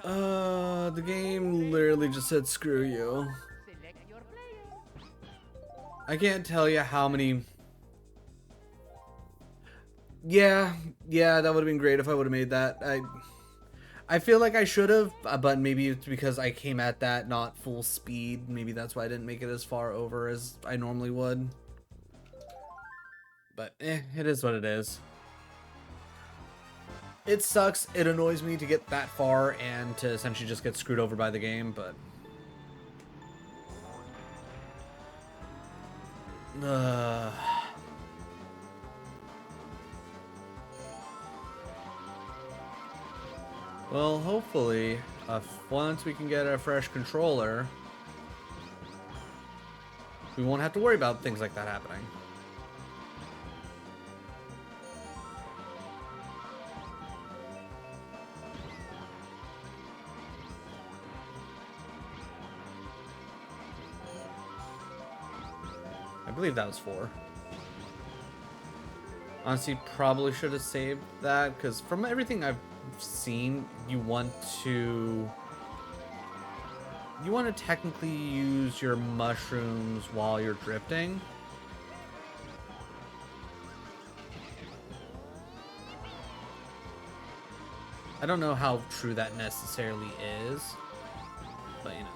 The game literally just said screw you. I can't tell you how many. Yeah, that would have been great if I would have made that. I feel like I should have, but maybe it's because I came at that not full speed. Maybe that's why I didn't make it as far over as I normally would. But it is what it is. It sucks. It annoys me to get that far and to essentially just get screwed over by the game, but well, hopefully, once we can get a fresh controller, we won't have to worry about things like that happening. I believe that was 4. Honestly, probably should have saved that, because from everything I've seen, you want to technically use your mushrooms while you're drifting. I don't know how true that necessarily is, but you know.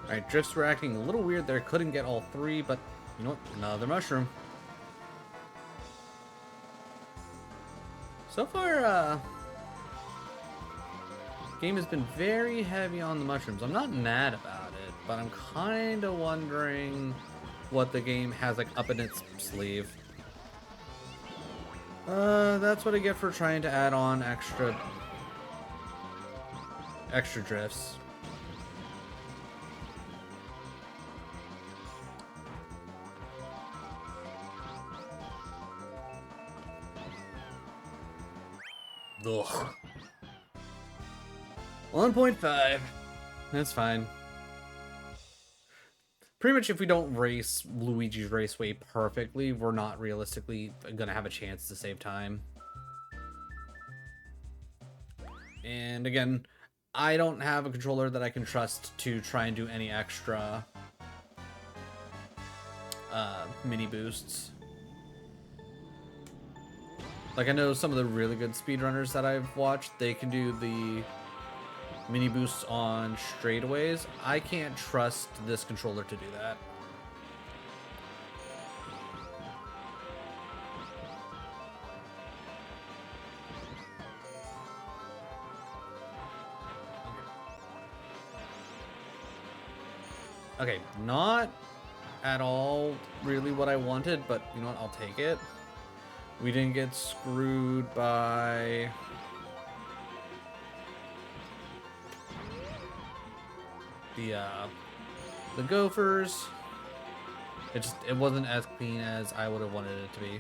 Alright, drifts were acting a little weird there. Couldn't get all 3, but you know what? Another mushroom. So far, game has been very heavy on the mushrooms. I'm not mad about it, but I'm kind of wondering what the game has like up in its sleeve. That's what I get for trying to add on extra drifts. Ugh. 1.5. That's fine. Pretty much if we don't race Luigi's Raceway perfectly, we're not realistically gonna have a chance to save time. And again, I don't have a controller that I can trust to try and do any extra mini boosts. Like, I know some of the really good speedrunners that I've watched, they can do the mini boosts on straightaways. I can't trust this controller to do that. Okay, not at all really what I wanted, but you know what, I'll take it. We didn't get screwed by the gophers. It wasn't as clean as I would have wanted it to be.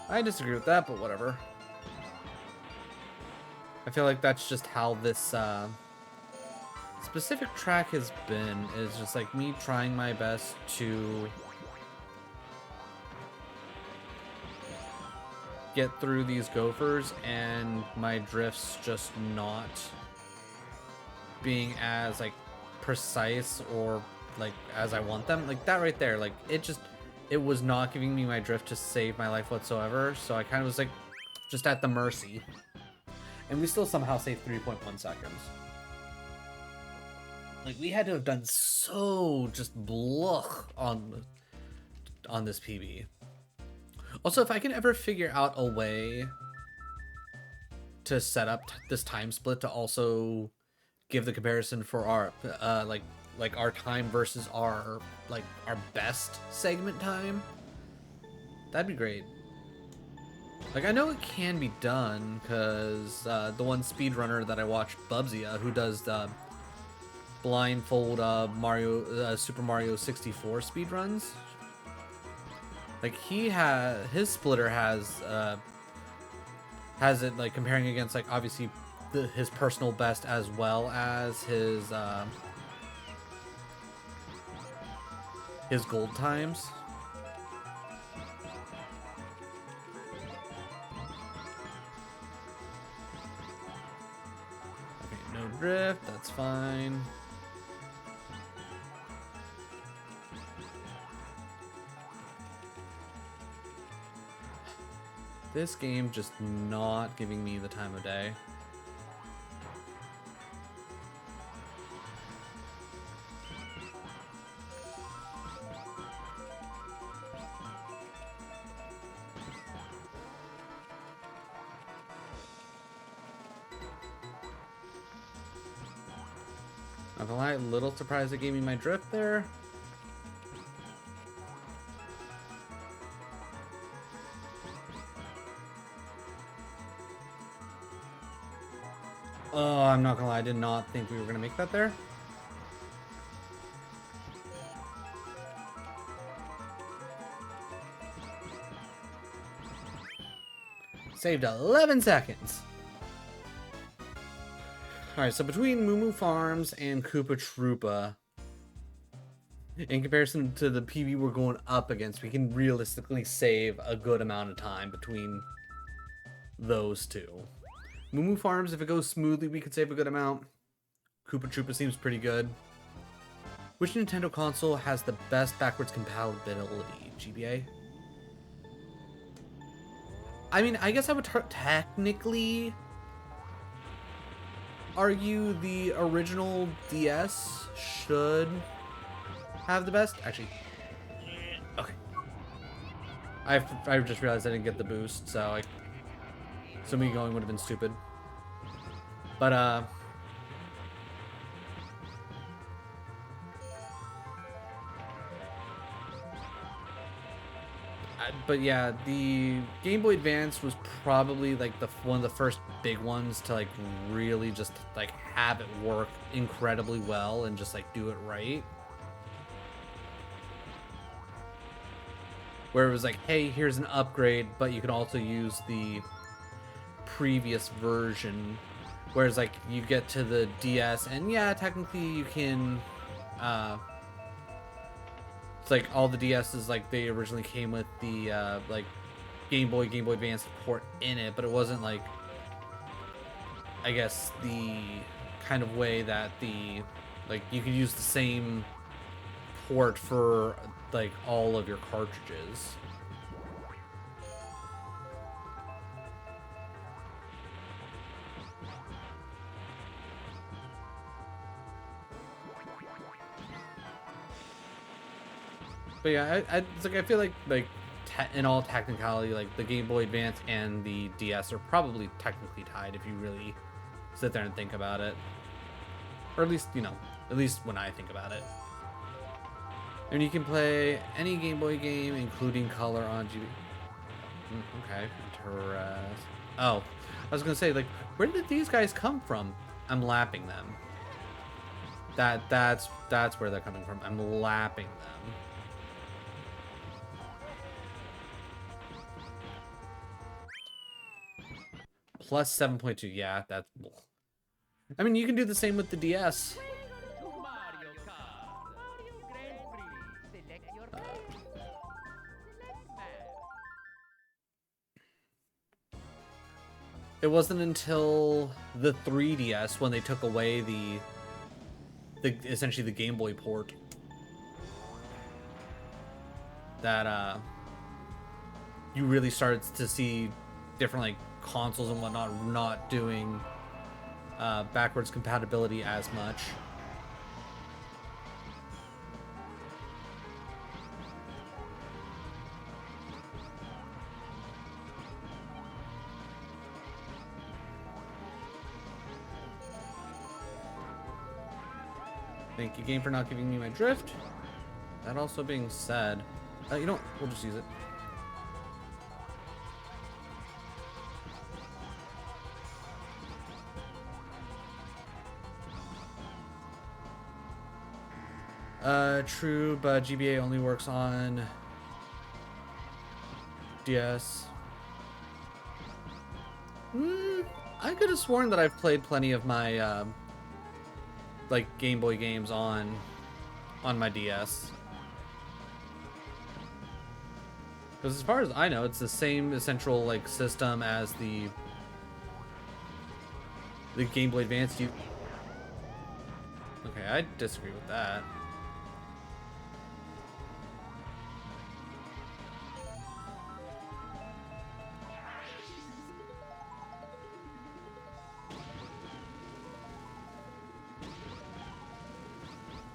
I disagree with that, but whatever. I feel like that's just how this specific track has been, is just like me trying my best to get through these gophers and my drifts just not being as like precise or like as I want them. Like that right there, like it was not giving me my drift to save my life whatsoever, so I kind of was like just at the mercy. And we still somehow saved 3.1 seconds. Like, we had to have done so just bluch on this PB. Also, if I can ever figure out a way to set up this time split to also give the comparison for our like our time versus our best segment time, that'd be great. Like, I know it can be done because the one speedrunner that I watched, Bubsia, who does the blindfold Super Mario 64 speedruns, like his splitter has it like comparing against like obviously his personal best as well as his gold times. Okay, no drift, that's fine. This game just not giving me the time of day. I'm a little surprised it gave me my drift there. Oh, I'm not gonna lie, I did not think we were gonna make that there. Saved 11 seconds. Alright, so between Moo Moo Farms and Koopa Troopa, in comparison to the PB we're going up against, we can realistically save a good amount of time between those two. Moo Moo Farms, if it goes smoothly, we could save a good amount. Koopa Troopa seems pretty good. Which Nintendo console has the best backwards compatibility? GBA? I mean, I guess I would technically argue the original DS should have the best. Actually, okay. I just realized I didn't get the boost, so me going would have been stupid. But yeah, the Game Boy Advance was probably like one of the first big ones to like really just like have it work incredibly well and just like do it right. Where it was like, hey, here's an upgrade, but you can also use the previous version. Whereas like you get to the DS and yeah, technically you can it's like all the DS's like they originally came with the like Game Boy Advance port in it, but it wasn't like, I guess, the kind of way that the like you could use the same port for like all of your cartridges. But yeah, it's like I feel like in all technicality, like the Game Boy Advance and the DS are probably technically tied if you really sit there and think about it, or at least at least when I think about it. And you can play any Game Boy game, including Color on GB. Okay, interesting. Oh, I was gonna say, like, where did these guys come from? I'm lapping them. That's where they're coming from. I'm lapping them. Plus 7.2. Yeah, that's. I mean, you can do the same with the DS. It wasn't until the 3DS when they took away the essentially the Game Boy port that you really started to see different like consoles and whatnot not doing backwards compatibility as much. Thank you, game, for not giving me my drift. That also being said, you know what? We'll just use it. True, but GBA only works on DS. I could have sworn that I've played plenty of my like Game Boy games on my DS. Because as far as I know, it's the same essential like system as the Game Boy Advance. Okay, I disagree with that.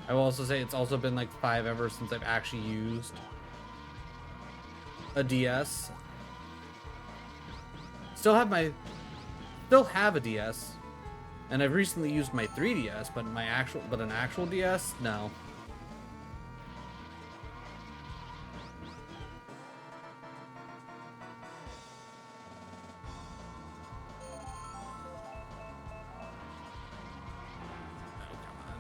I will also say it's also been like 5 ever since I've actually used a DS. Still have a DS, and I've recently used my 3DS, but an actual DS, no. Oh, come on.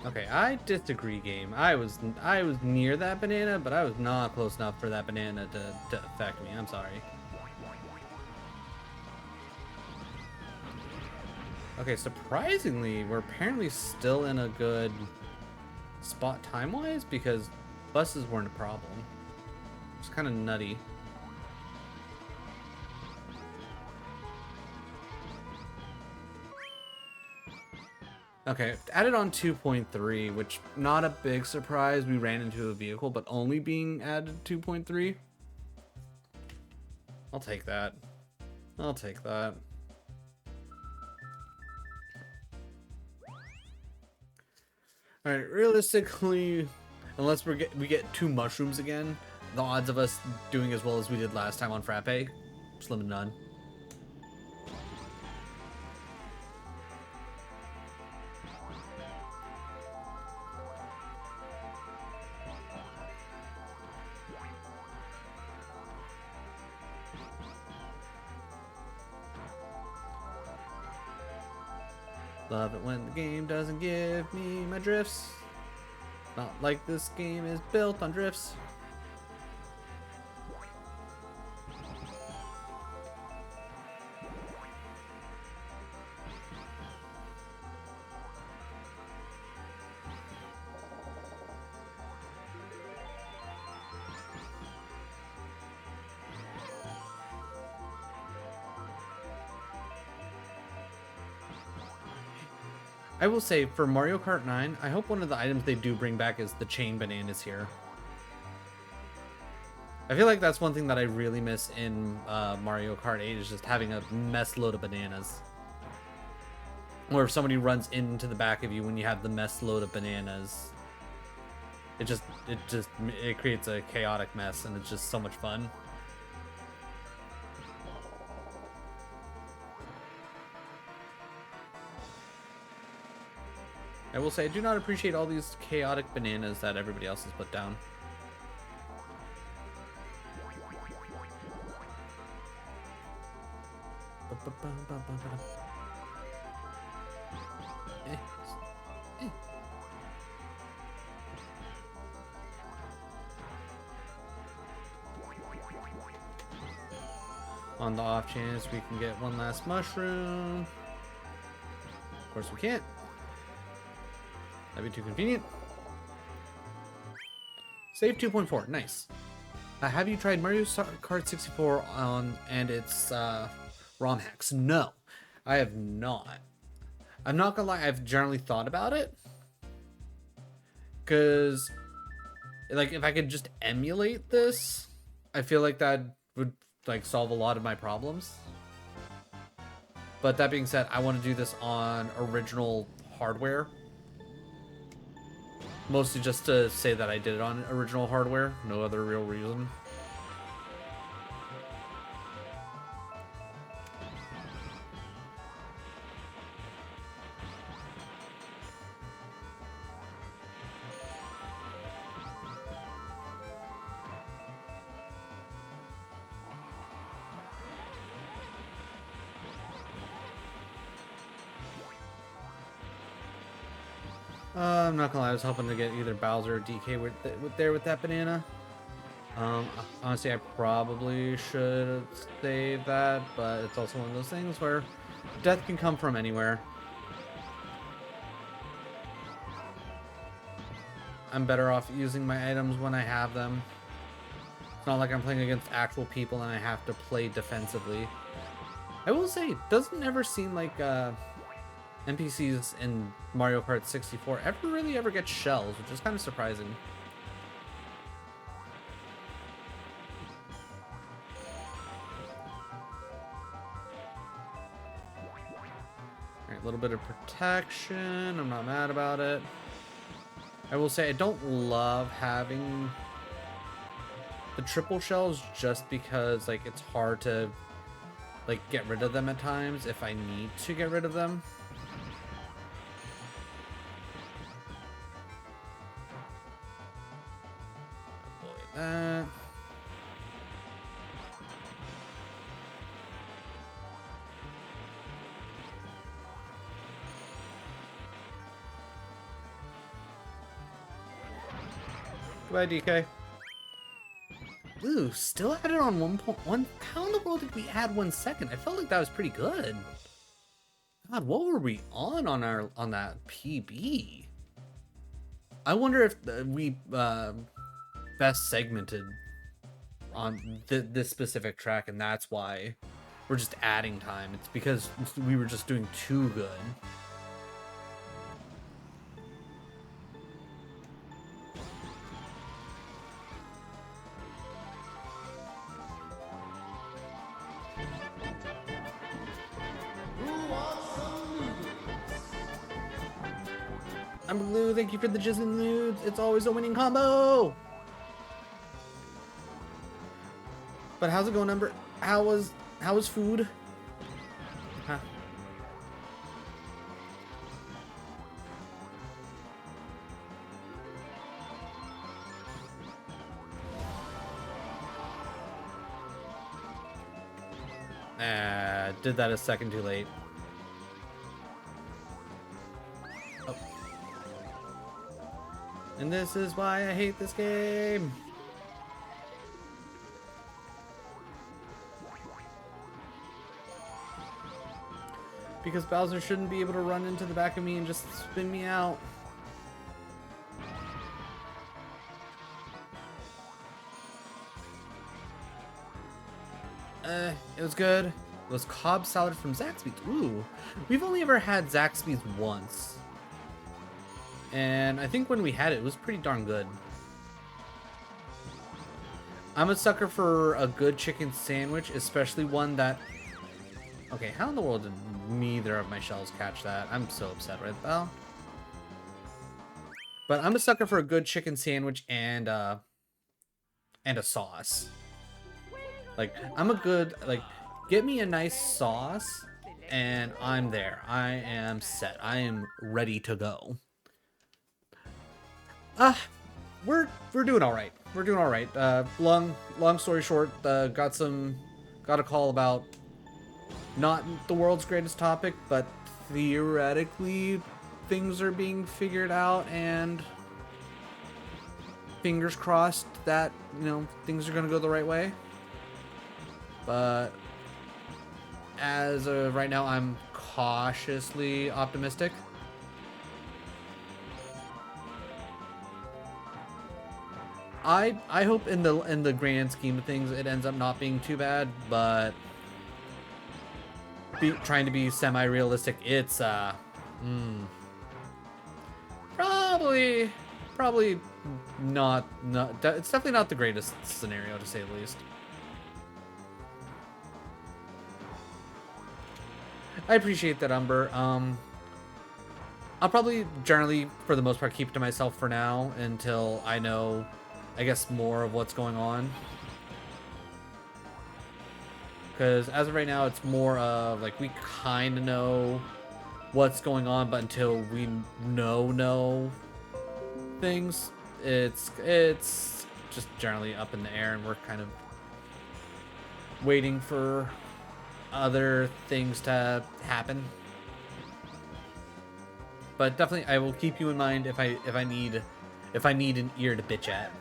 Okay, I disagree, game. I was near that banana, but I was not close enough for that banana to affect me. I'm sorry. Okay, surprisingly, we're apparently still in a good spot time-wise because buses weren't a problem. It's kind of nutty. Okay, added on 2.3, which not a big surprise. We ran into a vehicle, but only being added 2.3. I'll take that. I'll take that. All right, realistically, unless we get 2 mushrooms again, the odds of us doing as well as we did last time on Frappe, slim to none. Love it when the game doesn't give me my drifts. Not like this game is built on drifts. I will say, for Mario Kart 9, I hope one of the items they do bring back is the chain bananas here. I feel like that's one thing that I really miss in Mario Kart 8 is just having a mess load of bananas. Or if somebody runs into the back of you when you have the mess load of bananas. It creates a chaotic mess, and it's just so much fun. I will say I do not appreciate all these chaotic bananas that everybody else has put down. On the off chance we can get one last mushroom. Of course we can't. That'd be too convenient. Save 2.4, nice. Have you tried Mario Kart 64 on and its ROM hacks? No, I have not. I'm not gonna lie, I've generally thought about it. Cause like if I could just emulate this, I feel like that would like solve a lot of my problems. But that being said, I want to do this on original hardware. Mostly just to say that I did it on original hardware, no other real reason. I'm not gonna lie, I was hoping to get either Bowser or DK with that banana. Honestly, I probably should save that, but it's also one of those things where death can come from anywhere. I'm better off using my items when I have them. It's not like I'm playing against actual people and I have to play defensively. I will say, it doesn't ever seem like NPCs in Mario Kart 64 ever get shells, which is kind of surprising. Alright, a little bit of protection. I'm not mad about it. I will say I don't love having the triple shells just because like it's hard to like get rid of them at times if I need to get rid of them. Avoid that. Goodbye, DK. Ooh, still had it on 1.1. How in the world did we add 1 second? I felt like that was pretty good. God, what were we on that PB? I wonder if we best segmented on this specific track, and that's why we're just adding time. It's because we were just doing too good. I'm Blue, thank you for the jizzing nudes. It's always a winning combo. But how's it going, Number? How was food? Huh. Did that a second too late. Oh. And this is why I hate this game. Because Bowser shouldn't be able to run into the back of me and just spin me out. It was good. It was Cobb salad from Zaxby's. Ooh, we've only ever had Zaxby's once. And I think when we had it, it was pretty darn good. I'm a sucker for a good chicken sandwich, especially one that... Okay, how in the world did neither of my shells catch that? I'm so upset right now. But I'm a sucker for a good chicken sandwich and a sauce. Like, I'm a good, like, get me a nice sauce and I'm there. I am set. I am ready to go. We're doing all right. We're doing all right. Long story short, got a call about not the world's greatest topic, but theoretically things are being figured out, and fingers crossed that, you know, things are going to go the right way. But as of right now, I'm cautiously optimistic. I hope in the grand scheme of things it ends up not being too bad, but trying to be semi-realistic, it's probably not it's definitely not the greatest scenario, to say the least. I appreciate that, Umber. I'll probably generally, for the most part, keep it to myself for now until I know, I guess, more of what's going on. Because as of right now, it's more of like we kind of know what's going on, but until we know things, it's just generally up in the air, and we're kind of waiting for other things to happen. But definitely, I will keep you in mind if I need an ear to bitch at.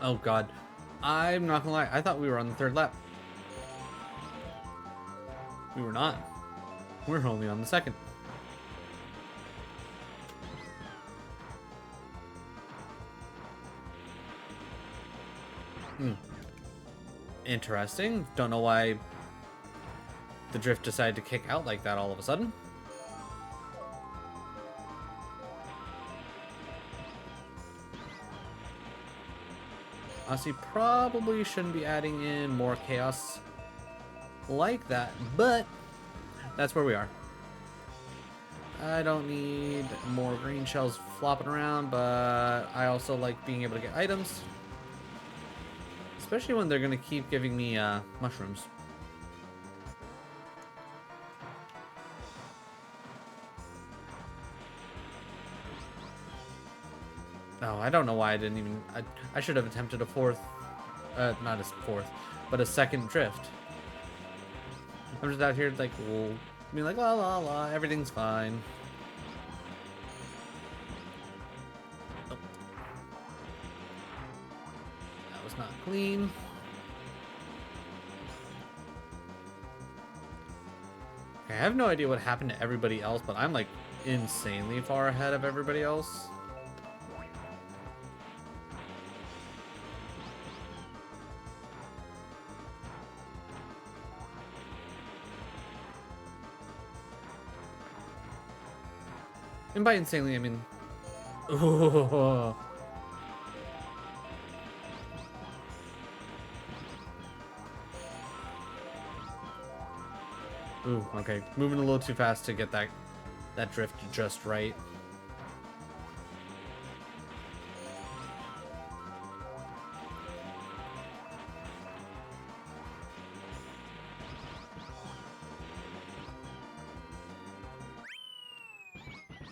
Oh god. I'm not gonna lie, I thought we were on the third lap. We were not. We're only on the second. Interesting. Don't know why the drift decided to kick out like that all of a sudden. Honestly, probably shouldn't be adding in more chaos like that, but that's where we are. I don't need more green shells flopping around, but I also like being able to get items. Especially when they're going to keep giving me mushrooms. Oh, I don't know why I didn't even... I should have attempted a fourth... not a fourth, but a second drift. I'm just out here like, being like, la la la, everything's fine. Oh. That was not clean. Okay, I have no idea what happened to everybody else, but I'm like insanely far ahead of everybody else. And by insanely, I mean... Ooh. Ooh, okay. Moving a little too fast to get that drift just right.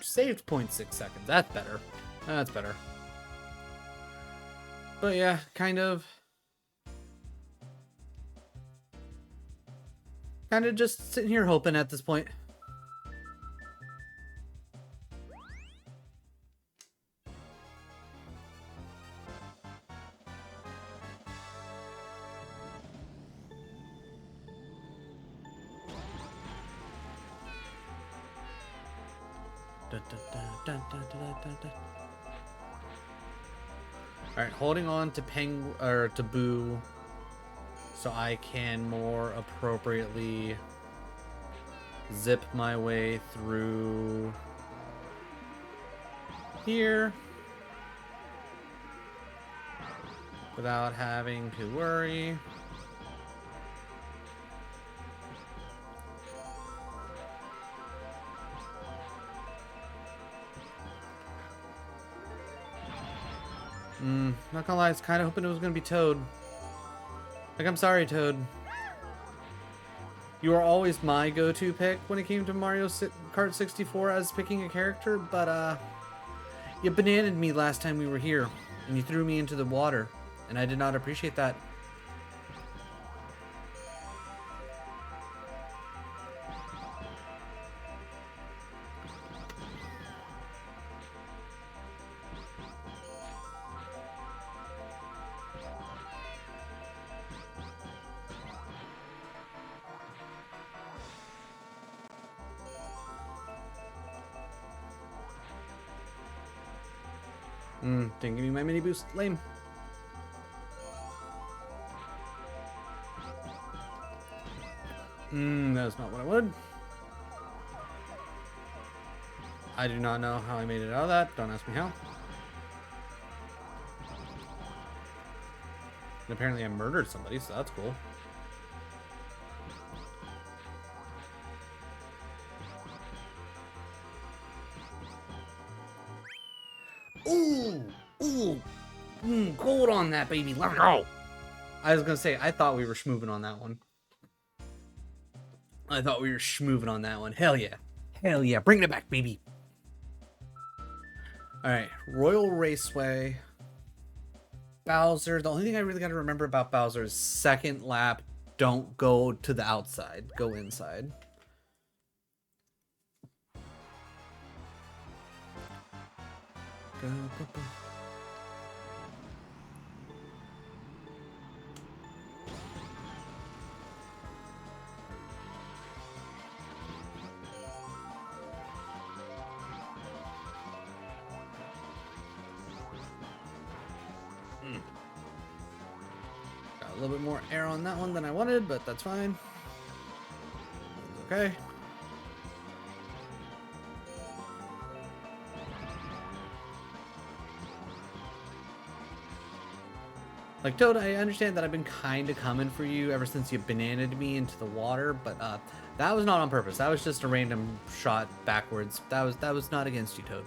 Saved 0.6 seconds. That's better. That's better. But yeah, kind of just sitting here hoping at this point. Alright, holding on to to Boo so I can more appropriately zip my way through here without having to worry. Not gonna lie, I was kind of hoping it was gonna be Toad. Like, I'm sorry, Toad. You were always my go-to pick when it came to Mario Kart 64 as picking a character, but, you bananaed me last time we were here, and you threw me into the water, and I did not appreciate that. Didn't give me my mini boost. Lame. That's not what I wanted. I do not know how I made it out of that. Don't ask me how. And apparently I murdered somebody, so that's cool. Gold on that, baby. Let's go. I was gonna say, I thought we were schmooving on that one. I thought we were schmooving on that one. Hell yeah. Hell yeah. Bring it back, baby. Alright. Royal Raceway. Bowser. The only thing I really got to remember about Bowser is second lap. Don't go to the outside. Go inside. Got a little bit more air on that one than I wanted, but that's fine. Okay. Like, Toad, I understand that I've been kind of coming for you ever since you bananaed me into the water, but that was not on purpose. That was just a random shot backwards. That was not against you, Toad.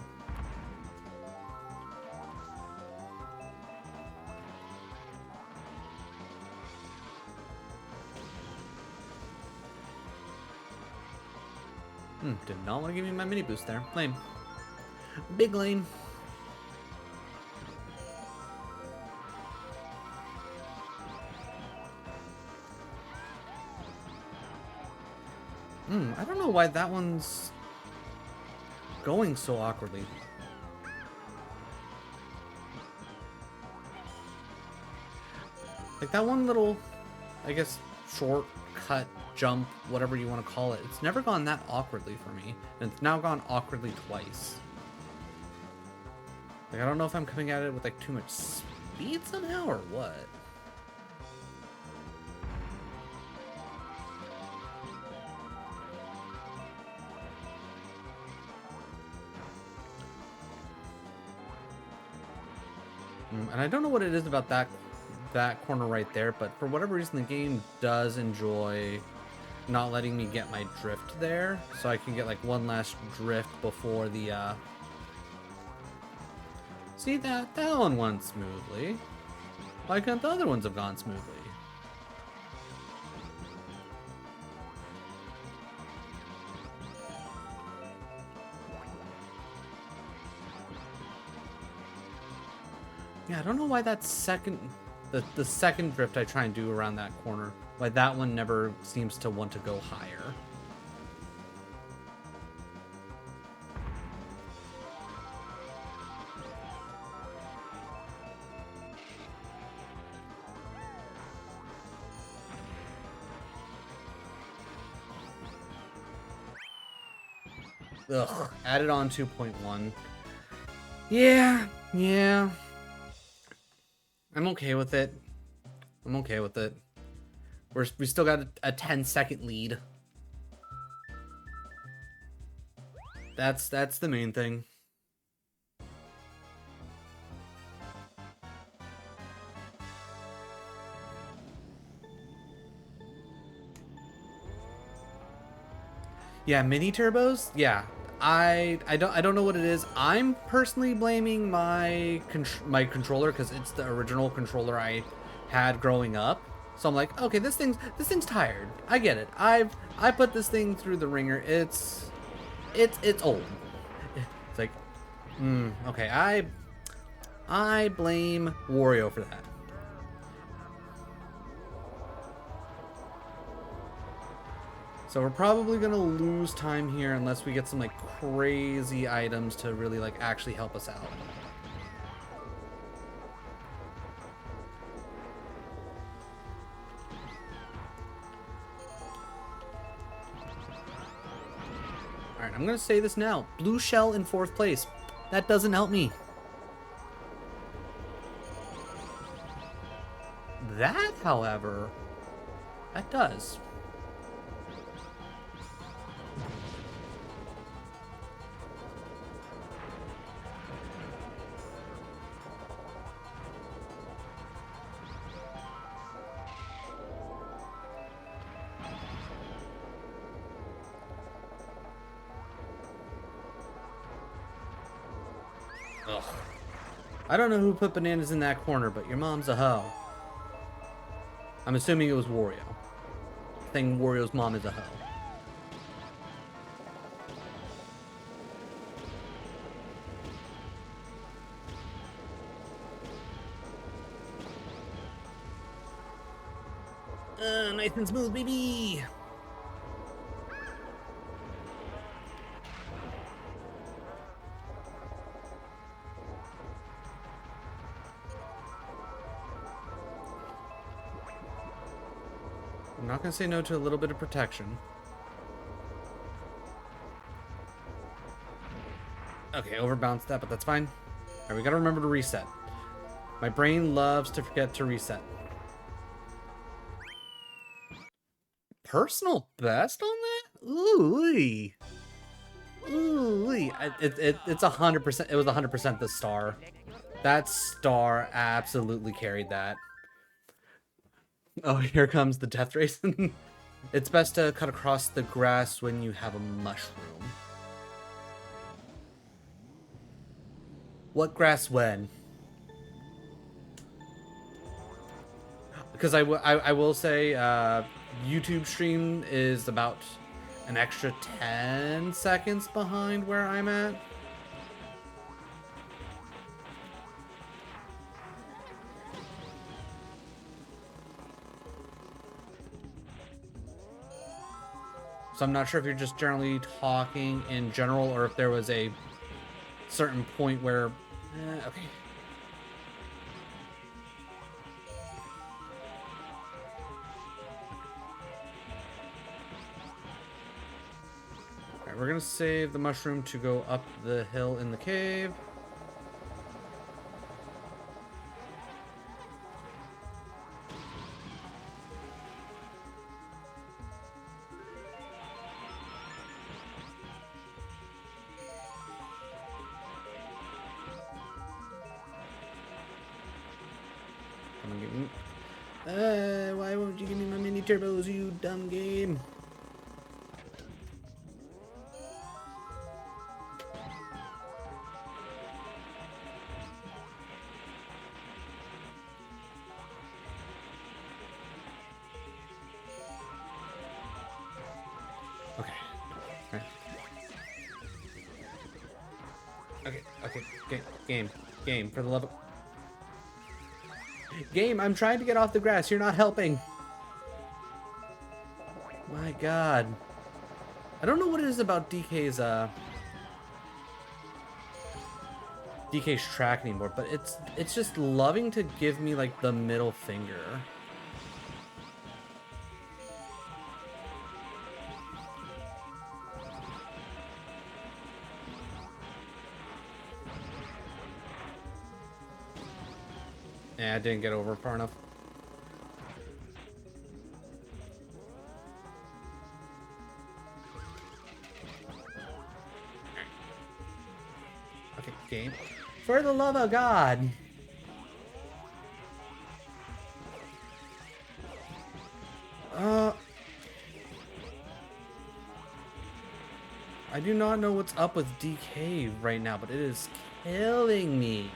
Did not want to give me my mini boost there. Lame. Big lame. I don't know why that one's going so awkwardly. Like that one little, I guess, shortcut jump, whatever you want to call it. It's never gone that awkwardly for me. And it's now gone awkwardly twice. Like, I don't know if I'm coming at it with like too much speed somehow or what. And I don't know what it is about that corner right there, but for whatever reason the game does enjoy not letting me get my drift there, so I can get like one last drift before the See, that one went smoothly. Why couldn't the other ones have gone smoothly? Yeah, I don't know why that the second drift I try and do around that corner, why that one never seems to want to go higher. Ugh, added on 2.1. Yeah. I'm okay with it. I'm okay with it. We still got a 10-second lead. That's the main thing. Yeah, mini turbos? Yeah. I don't know what it is. I'm personally blaming my controller because it's the original controller I had growing up. So I'm like, okay, this thing's tired. I get it. I put this thing through the ringer. It's old. It's like, okay. I blame Wario for that. So we're probably gonna lose time here unless we get some like crazy items to really like actually help us out. Alright, I'm gonna say this now. Blue shell in 4th place. That doesn't help me. That, however, that does. Ugh. I don't know who put bananas in that corner, but your mom's a hoe. I'm assuming it was Wario. I think Wario's mom is a hoe. Nice and smooth, baby. I'm not gonna say no to a little bit of protection. Okay, overbounced that, but that's fine. Alright, we gotta remember to reset. My brain loves to forget to reset. Personal best on that? Ooh. Ooh. It's 100%. It was 100% the star. That star absolutely carried that. Oh, here comes the death race. It's best to cut across the grass when you have a mushroom. What grass when? Because I will say, YouTube stream is about an extra 10 seconds behind where I'm at. So I'm not sure if you're just generally talking in general or if there was a certain point where... okay. Alright, we're gonna save the mushroom to go up the hill in the cave. Why won't you give me my mini turbos, you dumb game? Okay. Right. Okay. Game, for the love of... Game, I'm trying to get off the grass. You're not helping. My God. I don't know what it is about DK's track anymore, but it's just loving to give me like the middle finger. Yeah, I didn't get over far enough. Okay, game. For the love of God. I do not know what's up with DK right now, but it is killing me.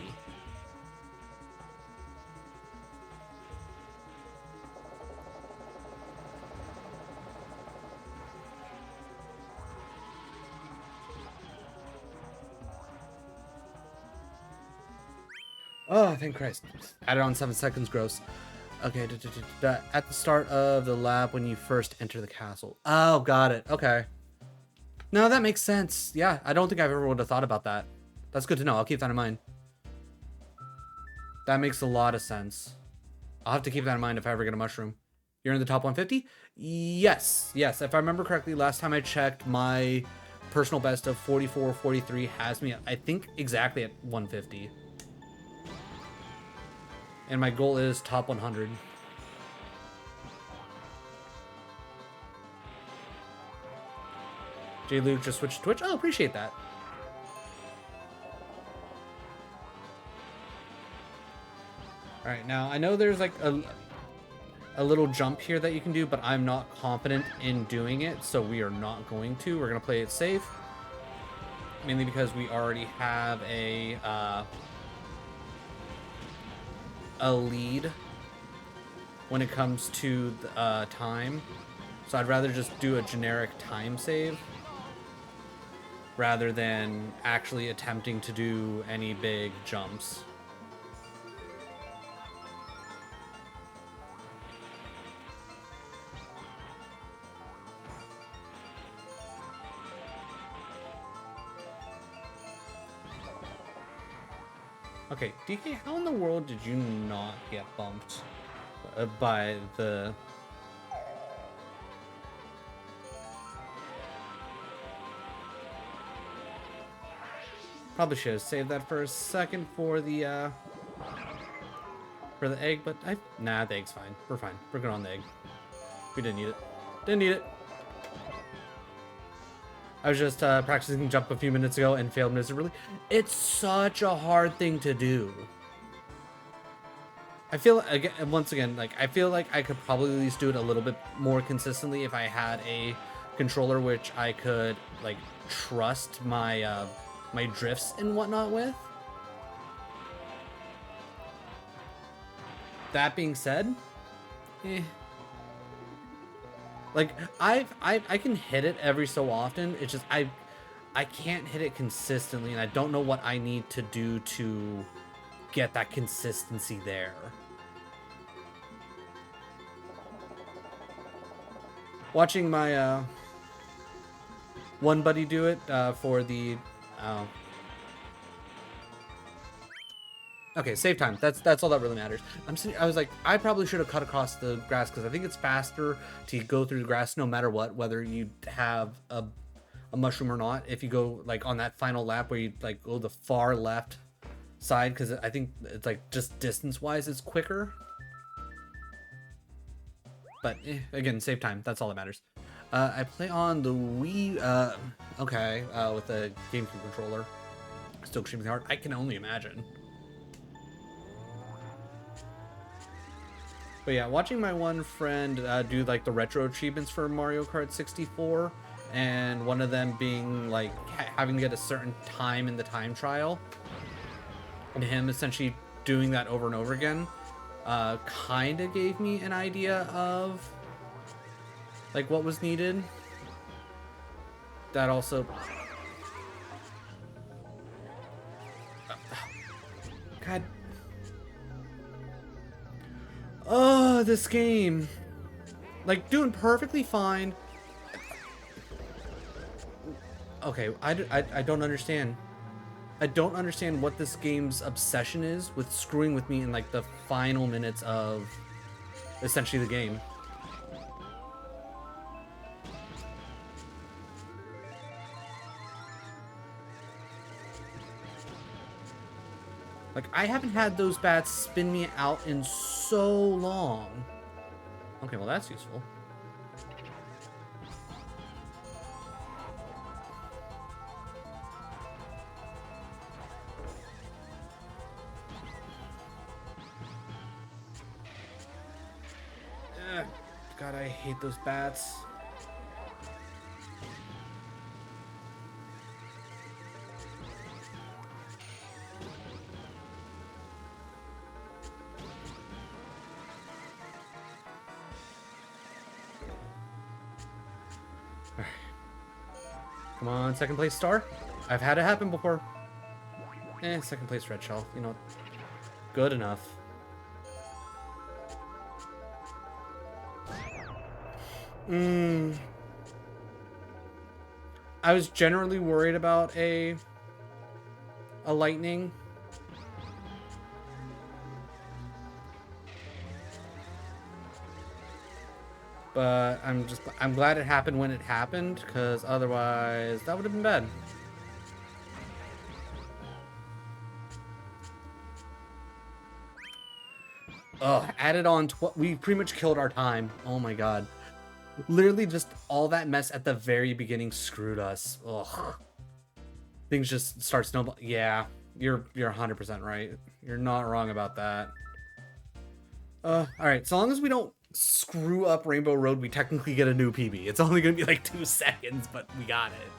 Oh, thank Christ. Added on 7 seconds, gross. Okay, at the start of the lab when you first enter the castle. Oh, got it. Okay. No, that makes sense. Yeah, I don't think I've ever would have thought about that. That's good to know. I'll keep that in mind. That makes a lot of sense. I'll have to keep that in mind if I ever get a mushroom. You're in the top 150? Yes. Yes, if I remember correctly, last time I checked, my personal best of 44-43 has me, I think, exactly at 150. And my goal is top 100. J. Luke just switched to Twitch. Oh, appreciate that. Alright, now I know there's like a little jump here that you can do, but I'm not confident in doing it, so we are not going to. We're going to play it safe. Mainly because we already have a a lead when it comes to time. So I'd rather just do a generic time save rather than actually attempting to do any big jumps. Okay, DK, how in the world did you not get bumped by the... Probably should have saved that for a second for the egg, but nah, the egg's fine. We're fine. We're good on the egg. We didn't need it. Didn't need it. I was just practicing jump a few minutes ago and failed miserably. It's such a hard thing to do. I feel, again, once again, like, I feel like I could probably at least do it a little bit more consistently if I had a controller which I could, like, trust my my drifts and whatnot with. That being said, like, I can hit it every so often. It's just I can't hit it consistently, and I don't know what I need to do to get that consistency there. Watching my one buddy do it for the okay, save time. That's all that really matters. I was like, I probably should have cut across the grass because I think it's faster to go through the grass no matter what, whether you have a mushroom or not. If you go like on that final lap where you like go the far left side, because I think it's like just distance wise it's quicker. But again, save time. That's all that matters. I play on the Wii. Okay, with the GameCube controller. Still extremely hard. I can only imagine. But yeah, watching my one friend do like the retro achievements for Mario Kart 64, and one of them being like having to get a certain time in the time trial, and him essentially doing that over and over again, kind of gave me an idea of like what was needed. That also... God. Oh, this game. Like, doing perfectly fine. Okay, I don't understand. I don't understand what this game's obsession is with screwing with me in, like, the final minutes of essentially the game. Like, I haven't had those bats spin me out in so long. Okay, well, that's useful. God, I hate those bats. Come on, second place star. I've had it happen before. Second place red shell. You know, good enough. I was generally worried about a lightning. But I'm glad it happened when it happened, because otherwise that would have been bad. Ugh, added on, we pretty much killed our time. Oh my god. Literally just all that mess at the very beginning screwed us. Ugh. Things just start snowballing. Yeah, you're 100% right. You're not wrong about that. Alright, so long as we don't screw up Rainbow Road, we technically get a new PB. It's only gonna be like 2 seconds, but we got it.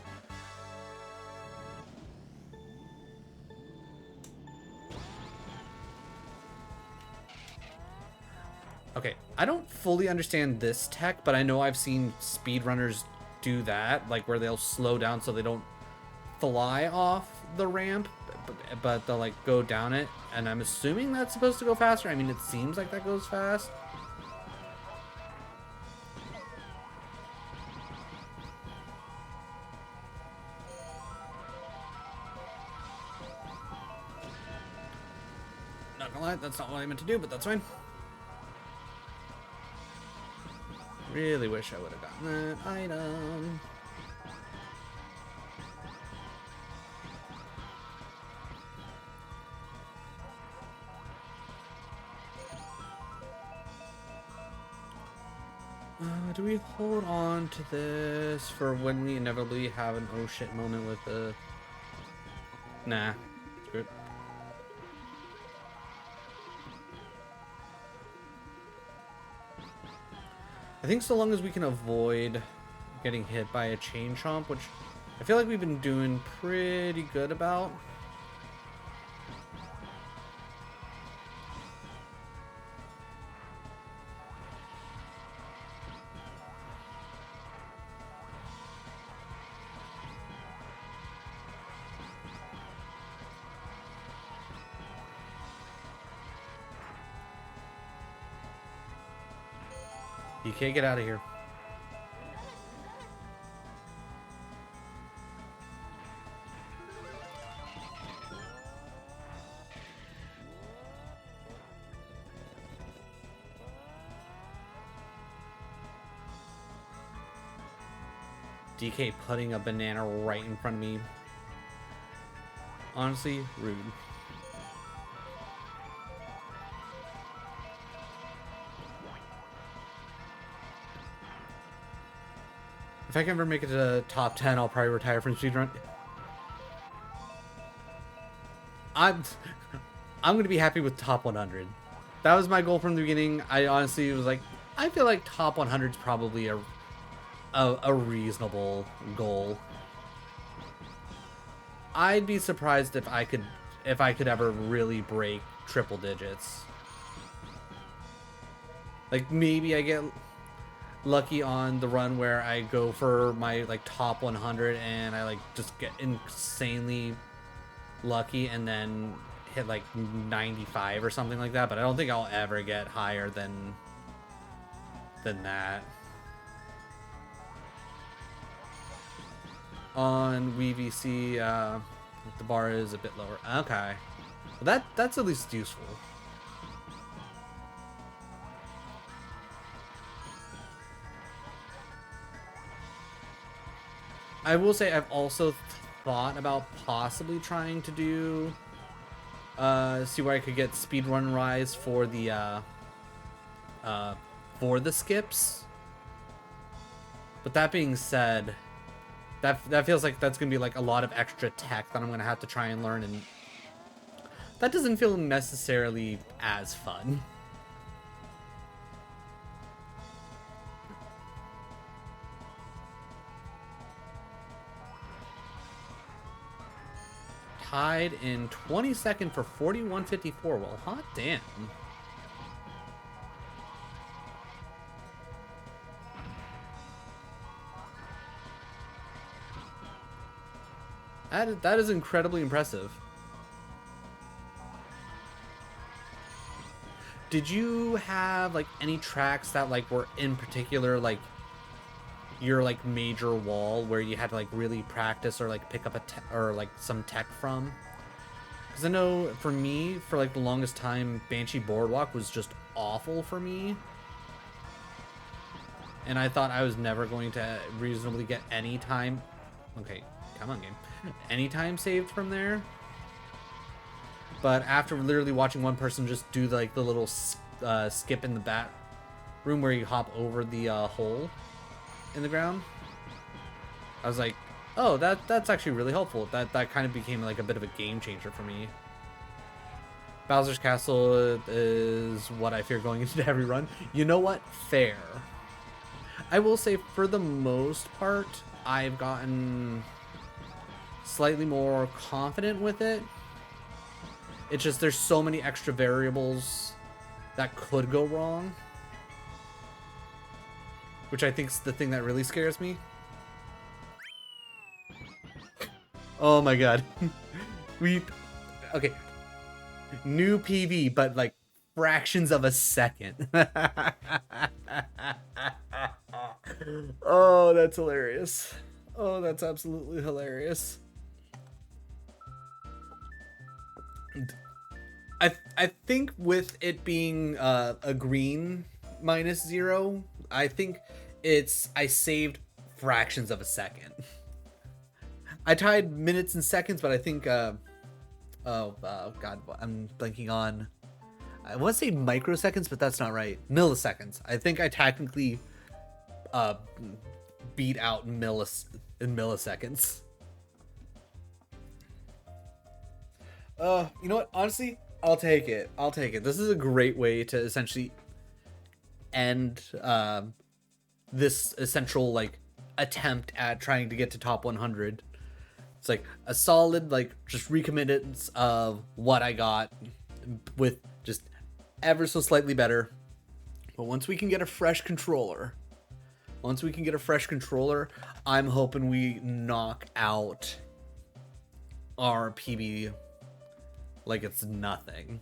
Okay, I don't fully understand this tech, but I know I've seen speedrunners do that, like where they'll slow down so they don't fly off the ramp, but they'll like go down it, and I'm assuming that's supposed to go faster. I mean, it seems like that goes fast. Not gonna lie, that's not what I meant to do, but that's fine. Really wish I would have gotten that item. Do we hold on to this for when we inevitably have an oh shit moment with the... Nah, screw it. I think so long as we can avoid getting hit by a chain chomp, which I feel like we've been doing pretty good about. You can't get out of here. DK putting a banana right in front of me. Honestly, rude. If I can ever make it to the top 10, I'll probably retire from speedrun. I'm gonna be happy with top 100. That was my goal from the beginning. I honestly was like, I feel like top 100 is probably a reasonable goal. I'd be surprised if I could ever really break triple digits. Like maybe I get lucky on the run where I go for my like top 100 and I like just get insanely lucky and then hit like 95 or something like that, but I don't think I'll ever get higher than that. On WVC, the bar is a bit lower. Okay, well, that's at least useful. I will say I've also thought about possibly trying to do see where I could get speedrun rise for the skips. But that being said, that feels like that's gonna be like a lot of extra tech that I'm gonna have to try and learn, and that doesn't feel necessarily as fun. Tied in 22nd for 41.54. Well, hot damn. That is incredibly impressive. Did you have like any tracks that like were in particular like your like major wall where you had to like really practice or like pick up or like some tech from? Because I know for me, for like the longest time, Banshee Boardwalk was just awful for me, and I thought I was never going to reasonably get any time. Okay, come on, game. Any time saved from there. But after literally watching one person just do like the little skip in the bat room where you hop over the hole in the ground, I was like, oh, that's actually really helpful. That kind of became like a bit of a game changer for me. Bowser's Castle is what I fear going into every run. You know what? Fair. I will say for the most part, I've gotten slightly more confident with it. It's just there's so many extra variables that could go wrong. which I think's the thing that really scares me. Oh my god. Okay. New PB, but like fractions of a second. Oh, that's hilarious. Oh, that's absolutely hilarious. I think with it being a green -0, I think I saved fractions of a second. I tied minutes and seconds, but I think god, I'm blanking on. I want to say microseconds, but that's not right. Milliseconds. I think I technically beat out in milliseconds. You know what? Honestly, I'll take it. I'll take it. This is a great way to essentially end this essential like attempt at trying to get to top 100. It's like a solid like just recommittance of what I got with just ever so slightly better. But once we can get a fresh controller, I'm hoping we knock out our PB like it's nothing.